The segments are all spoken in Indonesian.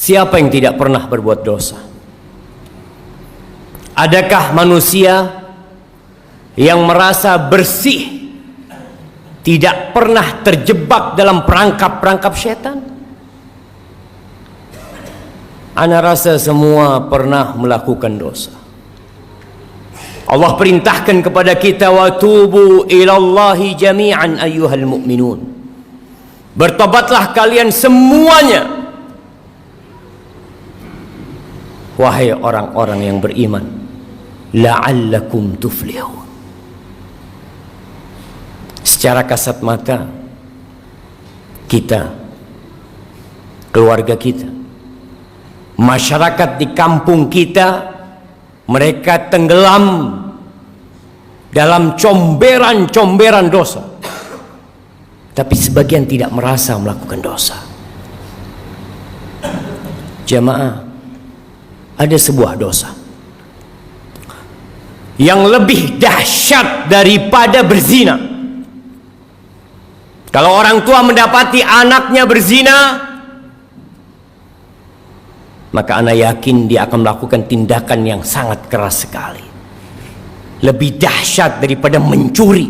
Siapa yang tidak pernah berbuat dosa? Adakah manusia yang merasa bersih, tidak pernah terjebak dalam perangkap-perangkap setan? Ana rasa semua pernah melakukan dosa. Allah perintahkan kepada kita, wa tubu ilallahi jami'an ayyuhal mu'minun. Bertobatlah kalian semuanya, wahai orang-orang yang beriman, la'allakum tuflihun. Secara kasat mata kita, keluarga kita, masyarakat di kampung kita, mereka tenggelam dalam comberan-comberan dosa, tapi sebagian tidak merasa melakukan dosa. Jamaah, ada sebuah dosa yang lebih dahsyat daripada berzina. Kalau orang tua mendapati anaknya berzina, maka anak yakin dia akan melakukan tindakan yang sangat keras sekali. Lebih dahsyat daripada mencuri,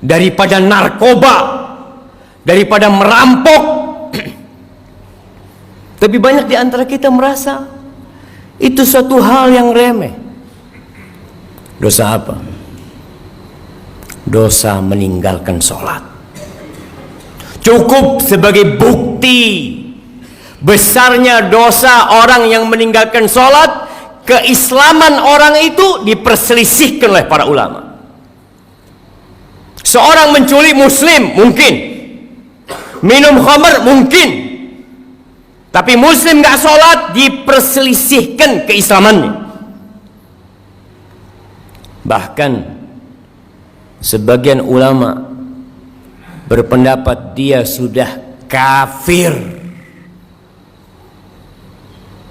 daripada narkoba, daripada merampok. Tapi banyak di antara kita merasa itu suatu hal yang remeh. Dosa apa? Dosa meninggalkan sholat. Cukup sebagai bukti besarnya dosa orang yang meninggalkan sholat, keislaman orang itu diperselisihkan oleh para ulama. Seorang menculik muslim mungkin, minum khamr mungkin, tapi muslim gak sholat, diperselisihkan keislamannya. Bahkan sebagian ulama berpendapat dia sudah kafir,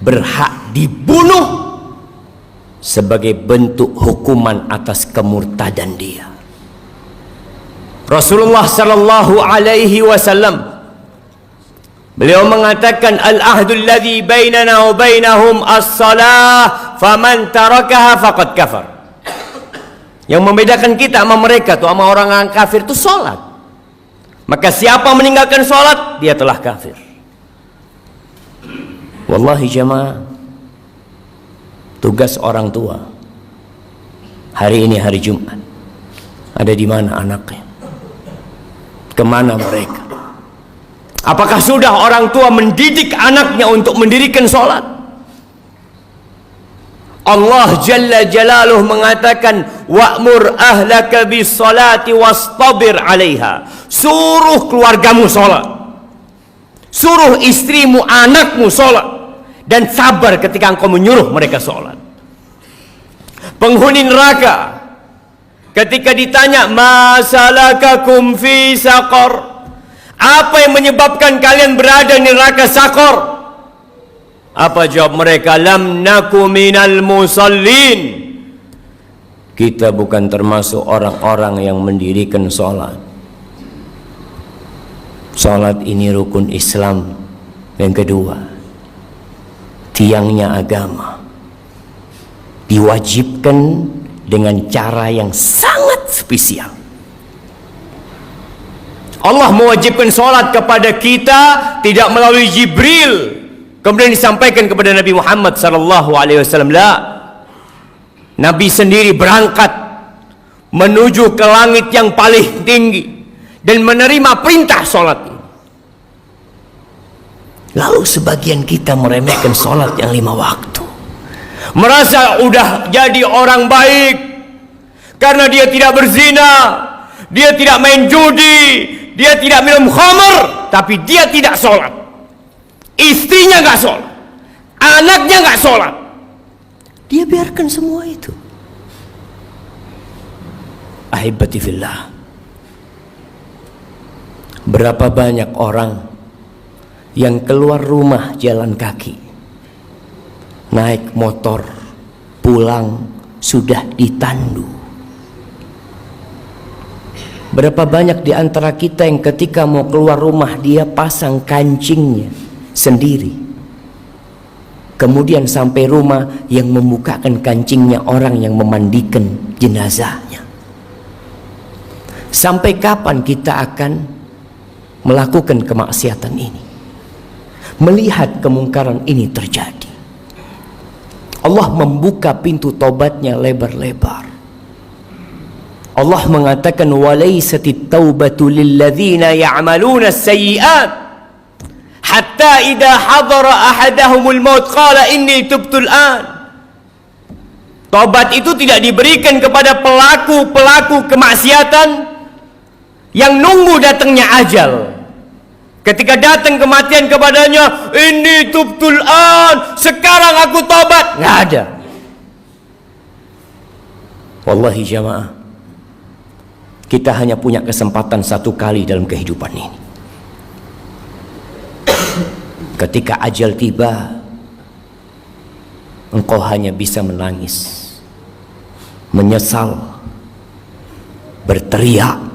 berhak dibunuh sebagai bentuk hukuman atas kemurtadan dia. Rasulullah sallallahu alaihi wasallam, beliau mengatakan, al-ahdul ladzi bainana wa bainahum as-salah, faman tarakaha faqad kafar. Yang membedakan kita sama mereka tuh, sama orang kafir itu salat. Maka siapa meninggalkan salat, dia telah kafir. Wallahi jamaah, tugas orang tua hari ini hari Jumat, ada di mana anaknya? Kemana mereka? Apakah sudah orang tua mendidik anaknya untuk mendirikan salat? Allah Jalla Jalaluh mengatakan, wa'mur ahlaka bis salati wastabir 'alaiha. Suruh keluargamu salat, suruh istrimu, anakmu salat, dan sabar ketika engkau menyuruh mereka salat. Penghuni neraka ketika ditanya, ma salakakum fi saqar, apa yang menyebabkan kalian berada di neraka Saqar? Apa jawab mereka? Lam naku minal musallin. Kita bukan termasuk orang-orang yang mendirikan salat. Salat ini rukun Islam yang kedua, tiangnya agama, diwajibkan dengan cara yang sangat spesial. Allah mewajibkan salat kepada kita tidak melalui Jibril kemudian disampaikan kepada Nabi Muhammad sallallahu alaihi wasallam. La, Nabi sendiri berangkat menuju ke langit yang paling tinggi dan menerima perintah salat ini. Lalu sebagian kita meremehkan salat yang 5 waktu, merasa udah jadi orang baik karena dia tidak berzina, dia tidak main judi, dia tidak minum khamr, tapi dia tidak sholat. Istrinya gak sholat, anaknya gak sholat, dia biarkan semua itu. Ahibati fillah, berapa banyak orang yang keluar rumah jalan kaki, naik motor, pulang sudah ditandu. Berapa banyak di antara kita yang ketika mau keluar rumah dia pasang kancingnya sendiri, Kemudian sampai rumah, yang membukakan kancingnya orang yang memandikan jenazahnya. Sampai kapan kita akan melakukan kemaksiatan ini, melihat kemungkaran ini terjadi? Allah membuka pintu tobatnya lebar-lebar. Allah mengatakan, walaisatit taubatu lilladzina ya'maluna as-sayyi'at hatta idza hadara ahadahumul maut qala inni tubtul an. Tobat itu tidak diberikan kepada pelaku-pelaku kemaksiatan yang nunggu datangnya ajal. Ketika datang kematian kepadanya, inni tubtul an, sekarang aku tobat. Nggak ada. Wallahi jamaah, kita hanya punya kesempatan satu kali dalam kehidupan ini. Ketika ajal tiba, engkau hanya bisa menangis, menyesal, berteriak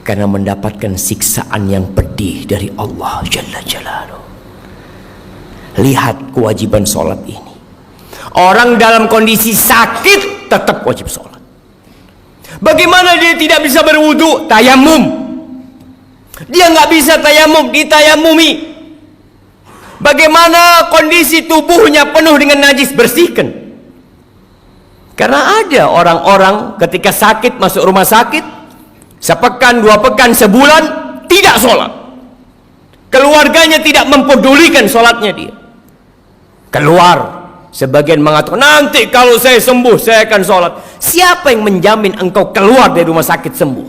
karena mendapatkan siksaan yang pedih dari Allah Jalla Jalaluhu. Lihat kewajiban sholat ini. Orang dalam kondisi sakit tetap wajib sholat. Bagaimana dia tidak bisa berwudu? Tayamum. Dia nggak bisa tayamum, ditayamumi. Bagaimana kondisi tubuhnya penuh dengan najis? Bersihkan. Karena ada orang-orang ketika sakit masuk rumah sakit, sepekan, 2 pekan, sebulan tidak sholat. Keluarganya tidak mempedulikan sholatnya dia. Keluar, sebagian mengatakan, nanti kalau saya sembuh saya akan sholat. Siapa yang menjamin engkau keluar dari rumah sakit sembuh?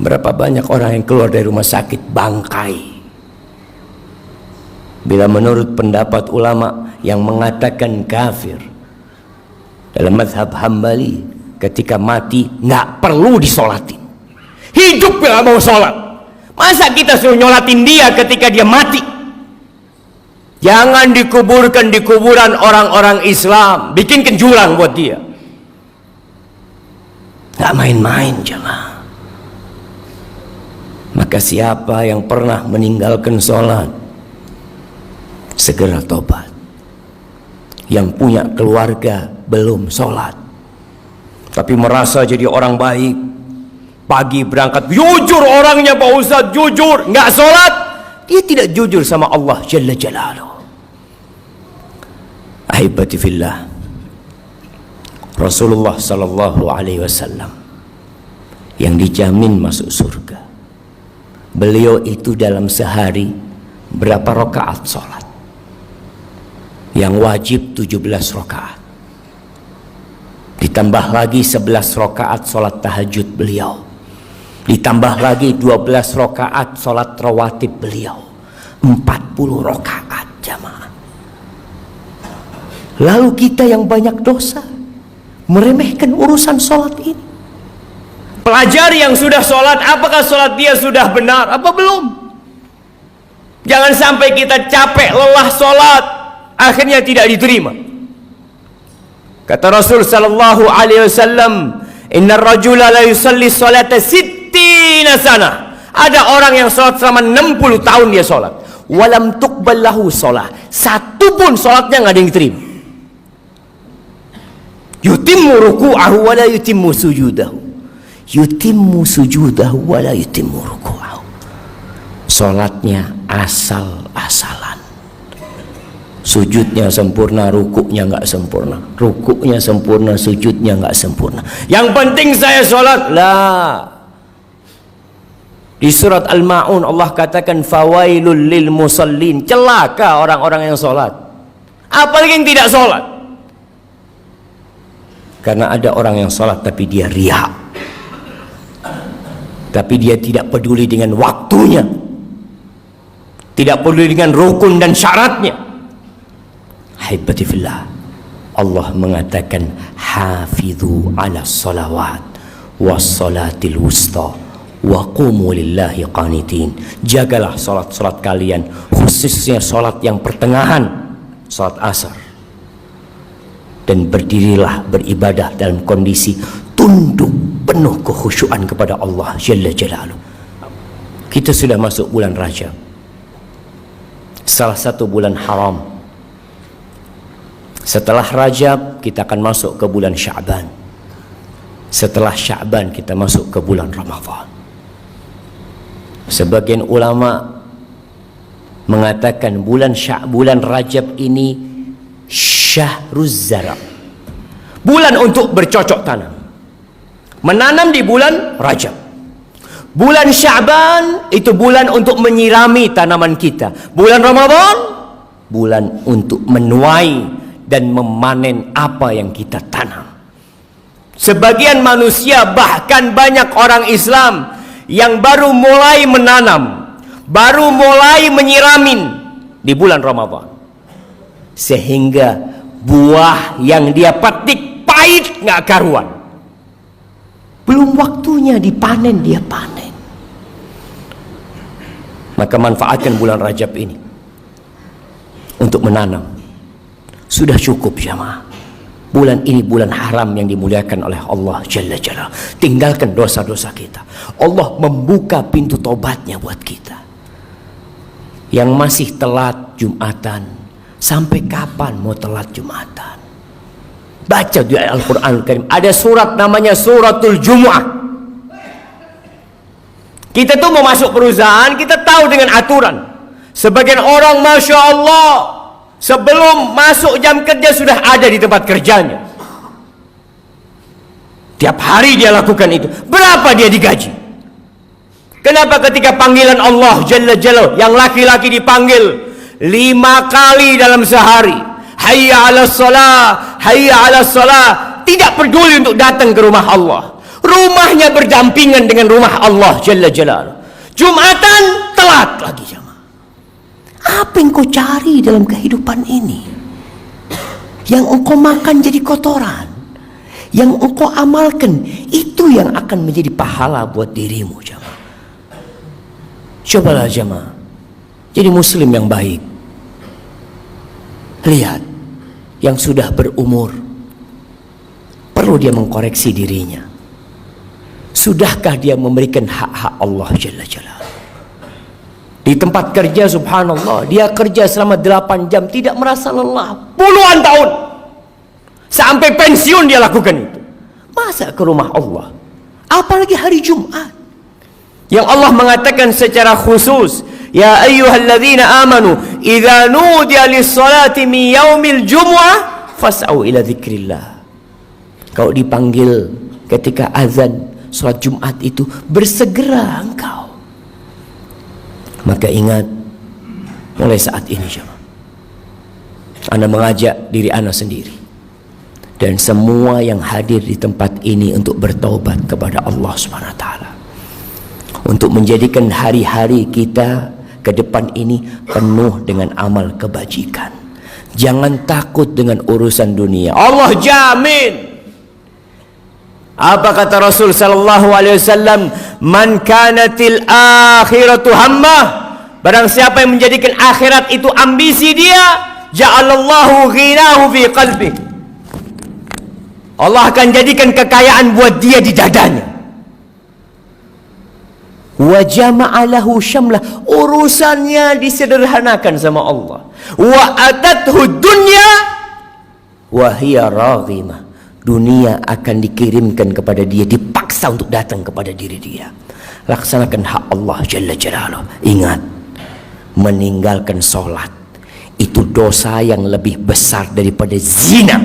Berapa banyak orang yang keluar dari rumah sakit bangkai. Bila menurut pendapat ulama yang mengatakan kafir dalam mazhab Hambali, ketika mati nggak perlu disolatin. Hidup nggak mau sholat, masa kita suruh nyolatin dia ketika dia mati? Jangan dikuburkan di kuburan orang-orang Islam, bikin jurang buat dia. Nggak main-main jemaah. Maka siapa yang pernah meninggalkan sholat, segera tobat. Yang punya keluarga belum sholat tapi merasa jadi orang baik, pagi berangkat jujur orangnya Pak Ustadz, jujur, nggak sholat, dia tidak jujur sama Allah Jalla Jalaluhu. Ahibati fillah, Rasulullah sallallahu alaihi wasallam yang dijamin masuk surga, beliau itu dalam sehari berapa rakaat sholat? Yang wajib 17 rakaat, ditambah lagi 11 rakaat sholat tahajud beliau, ditambah lagi 12 rakaat sholat rawatib beliau, 40 rakaat jamaah. Lalu kita yang banyak dosa meremehkan urusan sholat ini. Pelajari yang sudah sholat, apakah sholat dia sudah benar apa belum? Jangan sampai kita capek lelah sholat akhirnya tidak diterima. Kata Rasul sallallahu alaihi wasallam, innar rajula la yusalli salata 60 sana. Ada orang yang salat selama 60 tahun dia salat, walam tuqbal lahu shalah, satu pun salatnya enggak ada yang diterima. Yutimmu ruku'ahu wa la yutimmu sujudahu. Yutimmu sujudahu wa la yutimmu ruku'ahu. Salatnya asal-asalan. Sujudnya sempurna, rukuknya nggak sempurna. Rukuknya sempurna, sujudnya nggak sempurna. Yang penting saya sholat lah. Di surat Al-Ma'un Allah katakan fawailul lil musallin, celaka orang-orang yang sholat. Apalagi yang tidak sholat. Karena ada orang yang sholat tapi dia riya, tapi dia tidak peduli dengan waktunya, tidak peduli dengan rukun dan syaratnya. Haibati fillah, Allah mengatakan hafidhu ala salawat was salatil wusta wa qumu lillahi qanitin. Jagalah salat-salat kalian, khususnya salat yang pertengahan, salat asar, dan berdirilah beribadah dalam kondisi tunduk penuh kekhusyuan kepada Allah Jalla Jalaluhu. Kita sudah masuk bulan Rajab. salah satu bulan haram. Setelah Rajab kita akan masuk ke bulan Sya'ban. Setelah Sya'ban kita masuk ke bulan Ramadan. Sebagian ulama mengatakan bulan Rajab ini Syahruz Zara', bulan untuk bercocok tanam, menanam di bulan Rajab. Bulan Sya'ban itu bulan untuk menyirami tanaman kita. Bulan Ramadan bulan untuk menuai dan memanen apa yang kita tanam. Sebagian manusia, bahkan banyak orang Islam yang baru mulai menanam, baru mulai menyiramin di bulan Ramadan, sehingga buah yang dia petik pahit nggak karuan. Belum waktunya dipanen, dia panen. Maka manfaatkan bulan Rajab ini untuk menanam. Sudah cukup jamaah. Bulan ini bulan haram yang dimuliakan oleh Allah Jalla Jalla. Tinggalkan dosa-dosa kita. Allah membuka pintu tobatnya buat kita. Yang masih telat Jumatan, sampai kapan mau telat Jumatan? Baca di Al-Quran Al-Karim, ada surat namanya Suratul Jumu'ah. Kita tuh mau masuk perusahaan, kita tahu dengan aturan. Sebagian orang Masya Allah, sebelum masuk jam kerja sudah ada di tempat kerjanya. Tiap hari dia lakukan itu. Berapa dia digaji? Kenapa ketika panggilan Allah Jalla Jalla, yang laki-laki dipanggil 5 kali dalam sehari, hayya ala salah, hayya ala salah, tidak peduli untuk datang ke rumah Allah. Rumahnya berdampingan dengan rumah Allah Jalla Jalla. Jumatan telat lagi jamaah. Apa yang kau cari dalam kehidupan ini? Yang engkau makan jadi kotoran, yang engkau amalkan itu yang akan menjadi pahala buat dirimu jamaah. Cobalah jamaah jadi muslim yang baik. Lihat, yang sudah berumur perlu dia mengkoreksi dirinya. Sudahkah dia memberikan hak-hak Allah Jalla Jalla? Di tempat kerja subhanallah, dia kerja selama 8 jam tidak merasa lelah, puluhan tahun, sampai pensiun dia lakukan itu. Masa ke rumah Allah? Apalagi hari Jumat yang Allah mengatakan secara khusus, ya ayyuhalladzina amanu idza nudiya lis-salati min yaumil jumu'ah fas'au ila dzikrillah. Kau dipanggil ketika azan salat Jumat itu, bersegera engkau. Maka ingat, mulai saat ini jemaah, Anda mengajak diri Anda sendiri dan semua yang hadir di tempat ini untuk bertaubat kepada Allah Subhanahu wa taala, untuk menjadikan hari-hari kita ke depan ini penuh dengan amal kebajikan. Jangan takut dengan urusan dunia. Allah jamin. Apa kata Rasul sallallahu alaihi wasallam? Man kanatil akhiratu hammah. Barang siapa yang menjadikan akhirat itu ambisi dia, ja'alallahu ghinahu fi qalbi. Allah akan jadikan kekayaan buat dia di dadanya. Wa jama'a lahu syamlah, urusannya disederhanakan sama Allah. Wa atathu dunya wa hiya raghimah. Dunia akan dikirimkan kepada dia, dipaksa untuk datang kepada diri dia. Laksanakan hak Allah Jalla Jalaluh. Ingat, meninggalkan sholat itu dosa yang lebih besar daripada zina,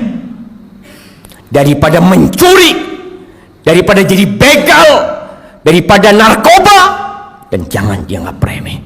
daripada mencuri, daripada jadi begal, daripada narkoba, dan jangan dianggap remeh.